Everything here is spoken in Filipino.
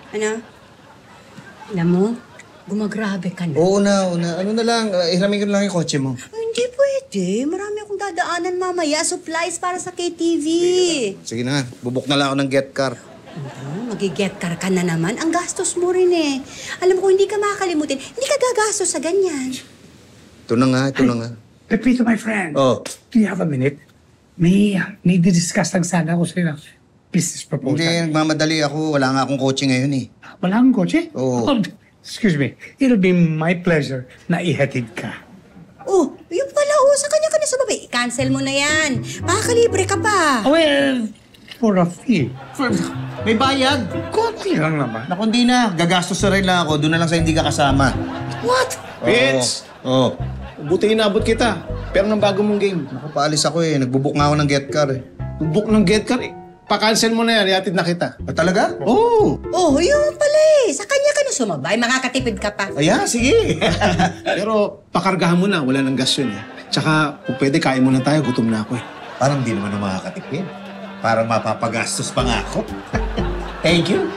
Ano? Alam mo, gumagrabe ka na. Oo na. Ano na lang, hiramin ko na lang yung kotse mo. Ay, hindi pwede. Marami akong dadaanan mamaya. Supplies para sa KTV. Sige na nga, bubuk na lang ako ng get car. Ano? Mag-get car ka na naman. Ang gastos mo rin eh. Alam mo, kung hindi ka makakalimutin, hindi ka gagastos sa ganyan. Ito na nga. Pepito, my friend. Oh. Do you have a minute? May discuss lang sana ako sa'yo ng business proposal. Hindi, nagmamadali ako. Wala nga akong kotse ngayon eh. Wala kang kotse? Oo. Oh, excuse me. It'll be my pleasure na ihatid ka. Oh, yun pala. Oh, sa kanya ka na sumabay. Cancel mo na yan. Makakalibre ka pa. Oh, well, for a fee. May bayad. Konti lang naman. Naku, hindi na. Gagastos na rin lang ako. Doon na lang sa hindi ka kasama. What? Vince! Oo. Buti inabot kita. Pero ng bago mong game. Naku, paalis ako eh. Nagbubuk nga ako ng get car eh. Book ng get car eh. Pa-cancel mo na yan. Iatid na kita. Ah, talaga? Oo! Oh, yun pala eh. Sa kanya ka na sumabay. Makakatipid ka pa. Ayan, sige. Pero pakargahan mo na. Wala nang gas yun eh. Tsaka kung pwede, kain muna tayo. Gutom na ako eh. Parang di naman ako makakatipid. Parang mapapagastos pa nga ako. Thank you.